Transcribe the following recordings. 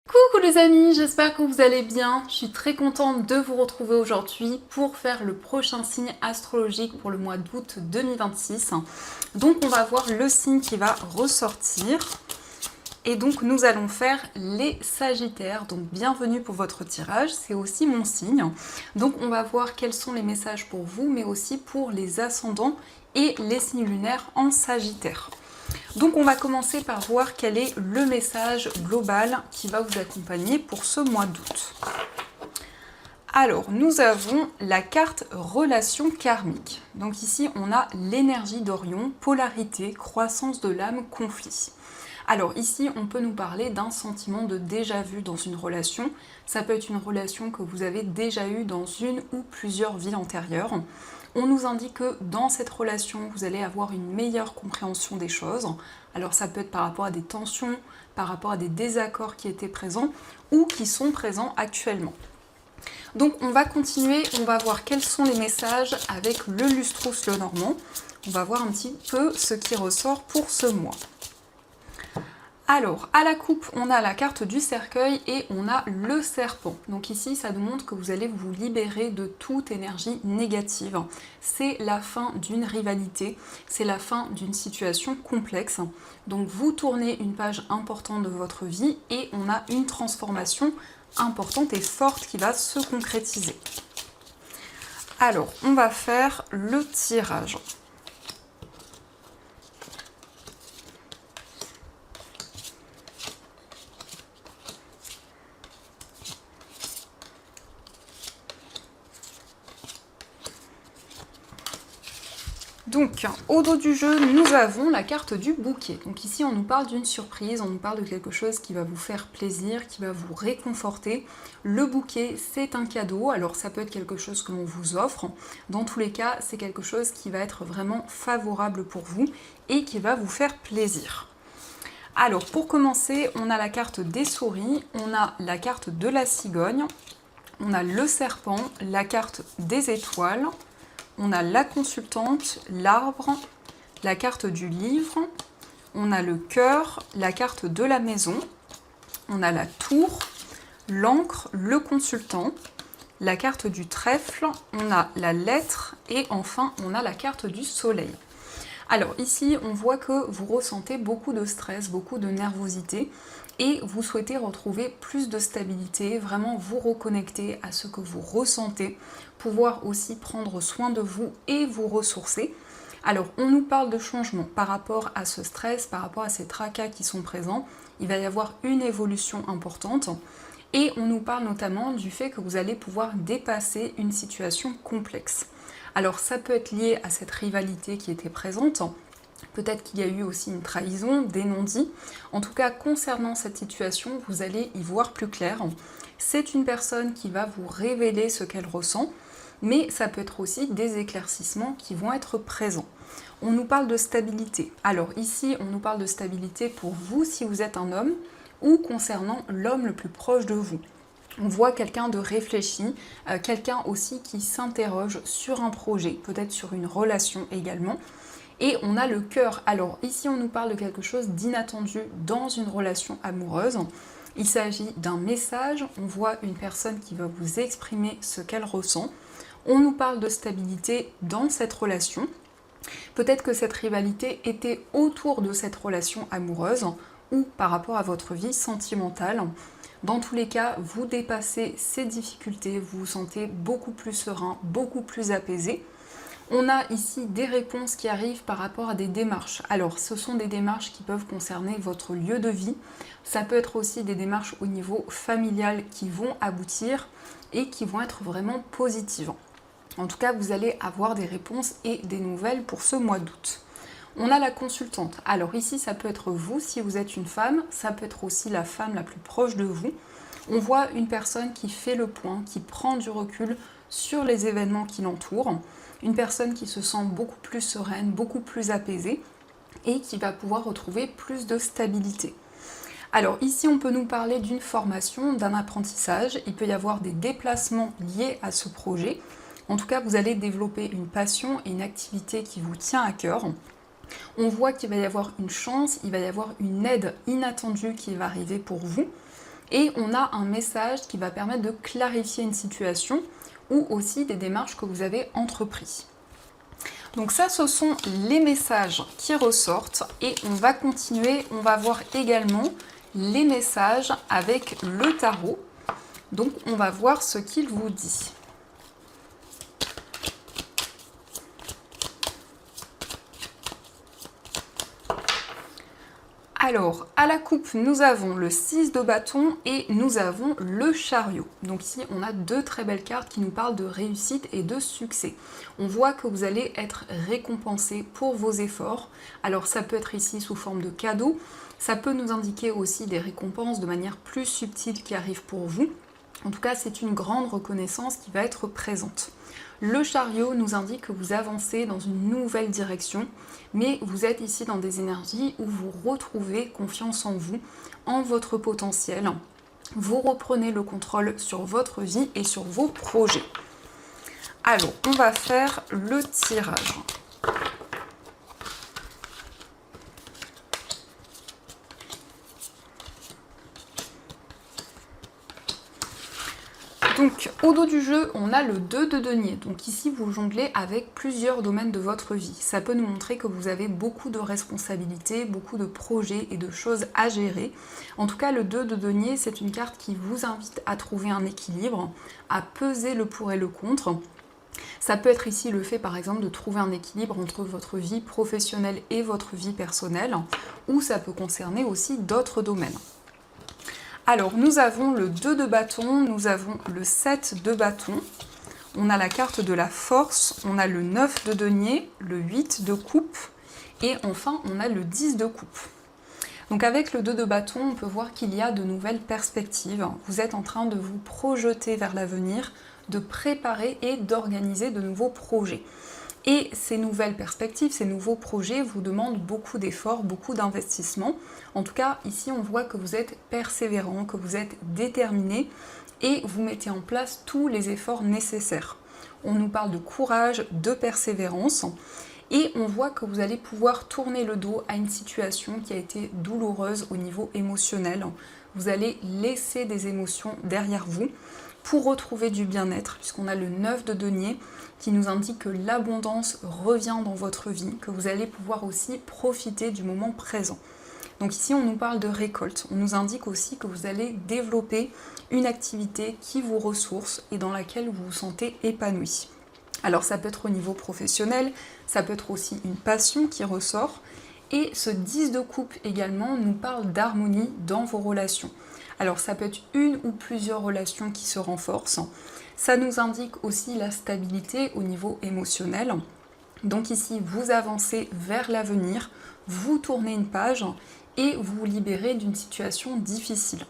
Coucou les amis, j'espère que vous allez bien. Je suis très contente de vous retrouver aujourd'hui pour faire le prochain signe astrologique pour le mois d'août 2026. Donc on va voir le signe qui va ressortir. Et donc nous allons faire les Sagittaires. Donc bienvenue pour votre tirage, c'est aussi mon signe. Donc on va voir quels sont les messages pour vous, mais aussi pour les ascendants et les signes lunaires en Sagittaire. Donc on va commencer par voir quel est le message global qui va vous accompagner pour ce mois d'août. Alors nous avons la carte relation karmique. Donc ici on a l'énergie d'Orion, polarité, croissance de l'âme, conflit. Alors ici on peut nous parler d'un sentiment de déjà-vu dans une relation. Ça peut être une relation que vous avez déjà eue dans une ou plusieurs vies antérieures. On nous indique que dans cette relation, vous allez avoir une meilleure compréhension des choses. Alors ça peut être par rapport à des tensions, par rapport à des désaccords qui étaient présents ou qui sont présents actuellement. Donc on va continuer, on va voir quels sont les messages avec le Lustrous Lenormand. On va voir un petit peu ce qui ressort pour ce mois. Alors, à la coupe, on a la carte du cercueil et on a le serpent. Donc ici, ça nous montre que vous allez vous libérer de toute énergie négative. C'est la fin d'une rivalité, c'est la fin d'une situation complexe. Donc vous tournez une page importante de votre vie et on a une transformation importante et forte qui va se concrétiser. Alors, on va faire le tirage. Donc, au dos du jeu, nous avons la carte du bouquet. Donc ici, on nous parle d'une surprise, on nous parle de quelque chose qui va vous faire plaisir, qui va vous réconforter. Le bouquet, c'est un cadeau, alors ça peut être quelque chose que l'on vous offre. Dans tous les cas, c'est quelque chose qui va être vraiment favorable pour vous et qui va vous faire plaisir. Alors, pour commencer, on a la carte des souris, on a la carte de la cigogne, on a le serpent, la carte des étoiles, on a la consultante, l'arbre, la carte du livre, on a le cœur, la carte de la maison, on a la tour, l'encre, le consultant, la carte du trèfle, on a la lettre et enfin on a la carte du soleil. Alors ici, on voit que vous ressentez beaucoup de stress, beaucoup de nervosité et vous souhaitez retrouver plus de stabilité, vraiment vous reconnecter à ce que vous ressentez, pouvoir aussi prendre soin de vous et vous ressourcer. Alors on nous parle de changement par rapport à ce stress, par rapport à ces tracas qui sont présents. Il va y avoir une évolution importante et on nous parle notamment du fait que vous allez pouvoir dépasser une situation complexe. Alors ça peut être lié à cette rivalité qui était présente, peut-être qu'il y a eu aussi une trahison, des non-dits. En tout cas, concernant cette situation, vous allez y voir plus clair. C'est une personne qui va vous révéler ce qu'elle ressent, mais ça peut être aussi des éclaircissements qui vont être présents. On nous parle de stabilité. Alors ici, on nous parle de stabilité pour vous si vous êtes un homme ou concernant l'homme le plus proche de vous. On voit quelqu'un de réfléchi, quelqu'un aussi qui s'interroge sur un projet, peut-être sur une relation également. Et on a le cœur. Alors ici, on nous parle de quelque chose d'inattendu dans une relation amoureuse. Il s'agit d'un message, on voit une personne qui va vous exprimer ce qu'elle ressent. On nous parle de stabilité dans cette relation. Peut-être que cette rivalité était autour de cette relation amoureuse ou par rapport à votre vie sentimentale. Dans tous les cas, vous dépassez ces difficultés, vous vous sentez beaucoup plus serein, beaucoup plus apaisé. On a ici des réponses qui arrivent par rapport à des démarches. Alors, ce sont des démarches qui peuvent concerner votre lieu de vie. Ça peut être aussi des démarches au niveau familial qui vont aboutir et qui vont être vraiment positives. En tout cas, vous allez avoir des réponses et des nouvelles pour ce mois d'août. On a la consultante. Alors ici, ça peut être vous si vous êtes une femme, ça peut être aussi la femme la plus proche de vous. On voit une personne qui fait le point, qui prend du recul sur les événements qui l'entourent, une personne qui se sent beaucoup plus sereine, beaucoup plus apaisée et qui va pouvoir retrouver plus de stabilité. Alors ici, on peut nous parler d'une formation, d'un apprentissage, il peut y avoir des déplacements liés à ce projet. En tout cas, vous allez développer une passion et une activité qui vous tient à cœur. On voit qu'il va y avoir une chance, il va y avoir une aide inattendue qui va arriver pour vous. et on a un message qui va permettre de clarifier une situation ou aussi des démarches que vous avez entreprises. Donc ça, ce sont les messages qui ressortent et on va continuer, on va voir également les messages avec le tarot. Donc on va voir ce qu'il vous dit. Alors, à la coupe, nous avons le 6 de bâton et nous avons le chariot. Donc ici, on a deux très belles cartes qui nous parlent de réussite et de succès. On voit que vous allez être récompensé pour vos efforts. Alors ça peut être ici sous forme de cadeau. Ça peut nous indiquer aussi des récompenses de manière plus subtile qui arrivent pour vous. En tout cas, c'est une grande reconnaissance qui va être présente. Le chariot nous indique que vous avancez dans une nouvelle direction, mais vous êtes ici dans des énergies où vous retrouvez confiance en vous, en votre potentiel. Vous reprenez le contrôle sur votre vie et sur vos projets. Alors, on va faire le tirage. Donc, au dos du jeu, on a le 2 de denier. Donc ici, vous jonglez avec plusieurs domaines de votre vie. Ça peut nous montrer que vous avez beaucoup de responsabilités, beaucoup de projets et de choses à gérer. En tout cas, le 2 de denier, c'est une carte qui vous invite à trouver un équilibre, à peser le pour et le contre. Ça peut être ici le fait, par exemple, de trouver un équilibre entre votre vie professionnelle et votre vie personnelle, ou ça peut concerner aussi d'autres domaines. Alors, nous avons le 2 de bâton, nous avons le 7 de bâton, on a la carte de la force, on a le 9 de denier, le 8 de coupe, et enfin, on a le 10 de coupe. Donc avec le 2 de bâton, on peut voir qu'il y a de nouvelles perspectives. Vous êtes en train de vous projeter vers l'avenir, de préparer et d'organiser de nouveaux projets. Et ces nouvelles perspectives, ces nouveaux projets vous demandent beaucoup d'efforts, beaucoup d'investissements. En tout cas, ici, on voit que vous êtes persévérant, que vous êtes déterminé et vous mettez en place tous les efforts nécessaires. On nous parle de courage, de persévérance et on voit que vous allez pouvoir tourner le dos à une situation qui a été douloureuse au niveau émotionnel. Vous allez laisser des émotions derrière vous pour retrouver du bien-être, puisqu'on a le 9 de denier qui nous indique que l'abondance revient dans votre vie, que vous allez pouvoir aussi profiter du moment présent. Donc ici, on nous parle de récolte. On nous indique aussi que vous allez développer une activité qui vous ressource et dans laquelle vous vous sentez épanoui. Alors ça peut être au niveau professionnel, ça peut être aussi une passion qui ressort. Et ce 10 de coupe également nous parle d'harmonie dans vos relations. Alors ça peut être une ou plusieurs relations qui se renforcent. Ça nous indique aussi la stabilité au niveau émotionnel. Donc ici, vous avancez vers l'avenir, vous tournez une page et vous vous libérez d'une situation difficile.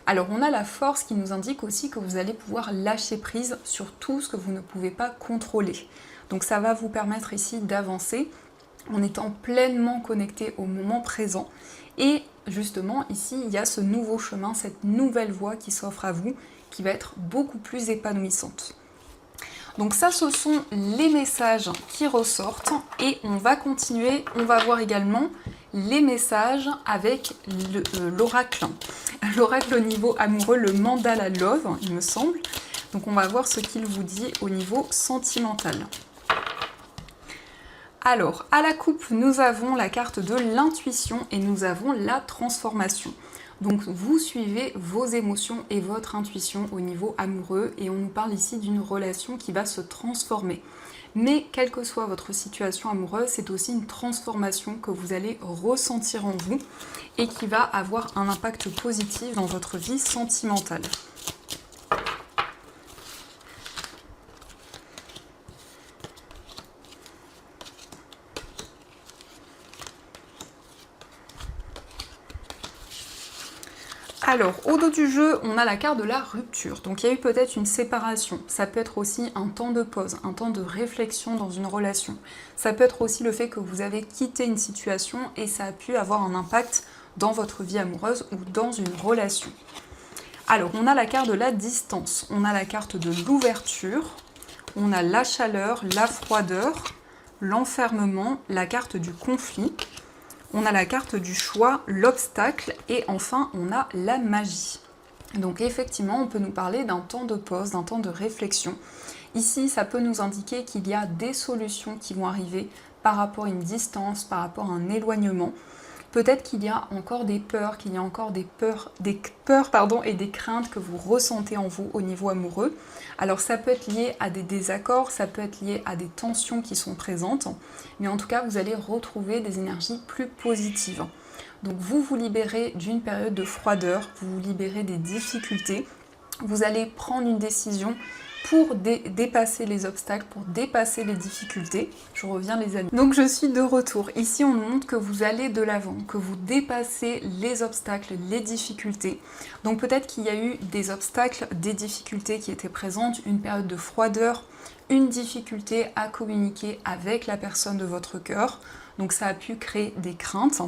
Alors on a la force qui nous indique aussi que vous allez pouvoir lâcher prise sur tout ce que vous ne pouvez pas contrôler. Donc ça va vous permettre ici d'avancer en étant pleinement connecté au moment présent. Et justement, ici, il y a ce nouveau chemin, cette nouvelle voie qui s'offre à vous, qui va être beaucoup plus épanouissante. Donc ça, ce sont les messages qui ressortent. Et on va continuer, on va voir également les messages avec l'oracle. L'oracle au niveau amoureux, le mandala love, il me semble. Donc on va voir ce qu'il vous dit au niveau sentimental. Alors, à la coupe, nous avons la carte de l'intuition et nous avons la transformation. Donc, vous suivez vos émotions et votre intuition au niveau amoureux et on nous parle ici d'une relation qui va se transformer. Mais, quelle que soit votre situation amoureuse, c'est aussi une transformation que vous allez ressentir en vous et qui va avoir un impact positif dans votre vie sentimentale. Alors, au dos du jeu, on a la carte de la rupture. Donc, il y a eu peut-être une séparation. Ça peut être aussi un temps de pause, un temps de réflexion dans une relation. Ça peut être aussi le fait que vous avez quitté une situation et ça a pu avoir un impact dans votre vie amoureuse ou dans une relation. Alors, on a la carte de la distance. On a la carte de l'ouverture. On a la chaleur, la froideur, l'enfermement, la carte du conflit. On a la carte du choix, l'obstacle et enfin on a la magie. Donc effectivement, on peut nous parler d'un temps de pause, d'un temps de réflexion. Ici, ça peut nous indiquer qu'il y a des solutions qui vont arriver par rapport à une distance, par rapport à un éloignement. Peut-être qu'il y a encore des peurs, qu'il y a encore des peurs et des craintes que vous ressentez en vous au niveau amoureux. Alors ça peut être lié à des désaccords, ça peut être lié à des tensions qui sont présentes, mais en tout cas vous allez retrouver des énergies plus positives. Donc vous vous libérez d'une période de froideur, vous vous libérez des difficultés, vous allez prendre une décision pour dépasser les obstacles, pour dépasser les difficultés. Je reviens les amis. Donc je suis de retour. Ici on nous montre que vous allez de l'avant, que vous dépassez les obstacles, les difficultés. Donc peut-être qu'il y a eu des obstacles, des difficultés qui étaient présentes, une période de froideur, une difficulté à communiquer avec la personne de votre cœur. Donc ça a pu créer des craintes.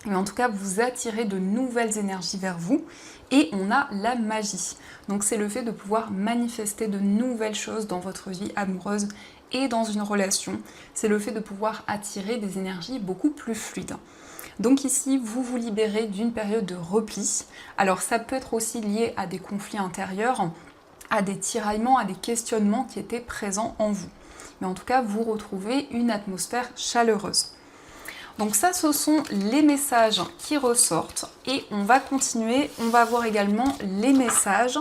Mais en tout cas, vous attirez de nouvelles énergies vers vous et on a la magie. Donc c'est le fait de pouvoir manifester de nouvelles choses dans votre vie amoureuse et dans une relation. C'est le fait de pouvoir attirer des énergies beaucoup plus fluides. Donc ici, vous vous libérez d'une période de repli. Alors ça peut être aussi lié à des conflits intérieurs, à des tiraillements, à des questionnements qui étaient présents en vous. Mais en tout cas, vous retrouvez une atmosphère chaleureuse. Donc ça, ce sont les messages qui ressortent et on va continuer. On va voir également les messages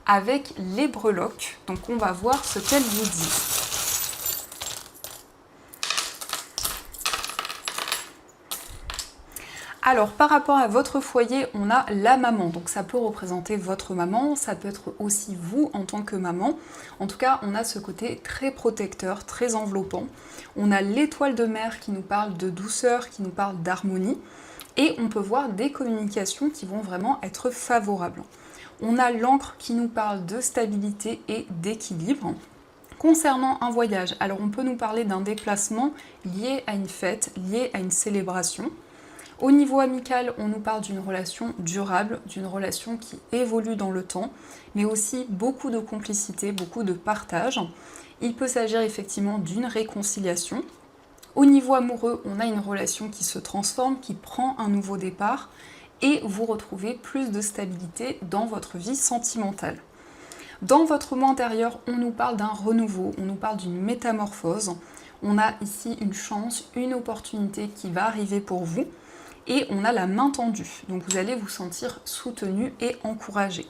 avec les breloques. Donc on va voir ce qu'elles vous disent. Alors par rapport à votre foyer, on a la maman, donc ça peut représenter votre maman, ça peut être aussi vous en tant que maman. En tout cas, on a ce côté très protecteur, très enveloppant. On a l'étoile de mer qui nous parle de douceur, qui nous parle d'harmonie. Et on peut voir des communications qui vont vraiment être favorables. On a l'encre qui nous parle de stabilité et d'équilibre. Concernant un voyage, alors on peut nous parler d'un déplacement lié à une fête, lié à une célébration. Au niveau amical, on nous parle d'une relation durable, d'une relation qui évolue dans le temps, mais aussi beaucoup de complicité, beaucoup de partage. Il peut s'agir effectivement d'une réconciliation. Au niveau amoureux, on a une relation qui se transforme, qui prend un nouveau départ, et vous retrouvez plus de stabilité dans votre vie sentimentale. Dans votre moi intérieur, on nous parle d'un renouveau, on nous parle d'une métamorphose. On a ici une chance, une opportunité qui va arriver pour vous. Et on a la main tendue, donc vous allez vous sentir soutenu et encouragé.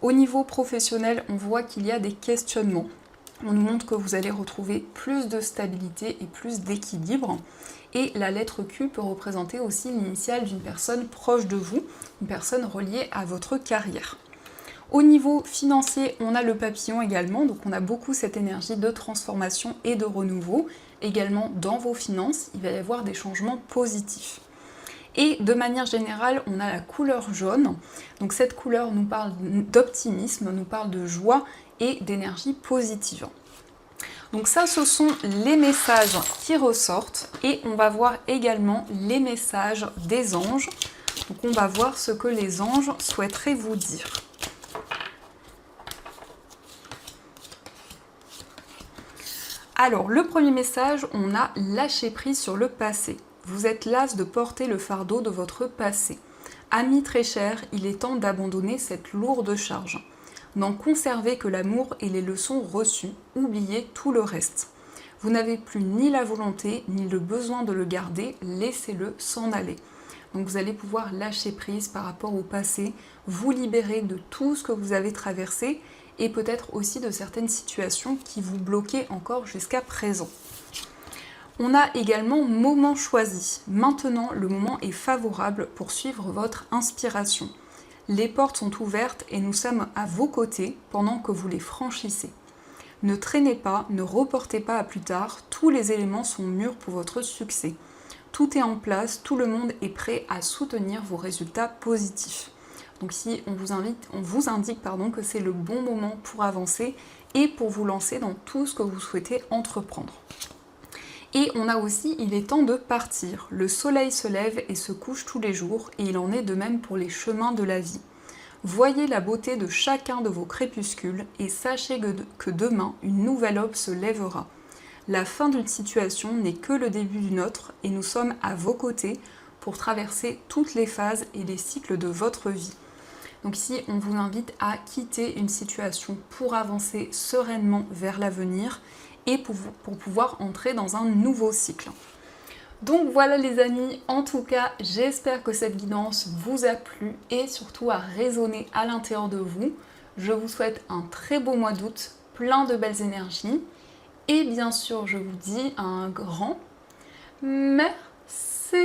Au niveau professionnel, on voit qu'il y a des questionnements. On nous montre que vous allez retrouver plus de stabilité et plus d'équilibre. Et la lettre Q peut représenter aussi l'initiale d'une personne proche de vous, une personne reliée à votre carrière. Au niveau financier, on a le papillon également, donc on a beaucoup cette énergie de transformation et de renouveau. Également dans vos finances, il va y avoir des changements positifs. Et de manière générale, on a la couleur jaune. Donc cette couleur nous parle d'optimisme, nous parle de joie et d'énergie positive. Donc ça, ce sont les messages qui ressortent. Et on va voir également les messages des anges. Donc on va voir ce que les anges souhaiteraient vous dire. Alors, le premier message, on a lâché prise sur le passé. Vous êtes las de porter le fardeau de votre passé. Ami très cher, il est temps d'abandonner cette lourde charge. N'en conservez que l'amour et les leçons reçues, oubliez tout le reste. Vous n'avez plus ni la volonté ni le besoin de le garder, laissez-le s'en aller. Donc vous allez pouvoir lâcher prise par rapport au passé, vous libérer de tout ce que vous avez traversé et peut-être aussi de certaines situations qui vous bloquaient encore jusqu'à présent. On a également moment choisi. Maintenant, le moment est favorable pour suivre votre inspiration. Les portes sont ouvertes et nous sommes à vos côtés pendant que vous les franchissez. Ne traînez pas, ne reportez pas à plus tard, tous les éléments sont mûrs pour votre succès. Tout est en place, tout le monde est prêt à soutenir vos résultats positifs. Donc ici, on vous indique que c'est le bon moment pour avancer et pour vous lancer dans tout ce que vous souhaitez entreprendre. Et on a aussi, il est temps de partir. Le soleil se lève et se couche tous les jours, et il en est de même pour les chemins de la vie. Voyez la beauté de chacun de vos crépuscules, et sachez que demain, une nouvelle aube se lèvera. La fin d'une situation n'est que le début d'une autre, et nous sommes à vos côtés pour traverser toutes les phases et les cycles de votre vie. Donc ici, on vous invite à quitter une situation pour avancer sereinement vers l'avenir et pour pouvoir entrer dans un nouveau cycle. Donc voilà les amis, en tout cas, j'espère que cette guidance vous a plu et surtout a résonné à l'intérieur de vous. Je vous souhaite un très beau mois d'août, plein de belles énergies. Et bien sûr, je vous dis un grand merci.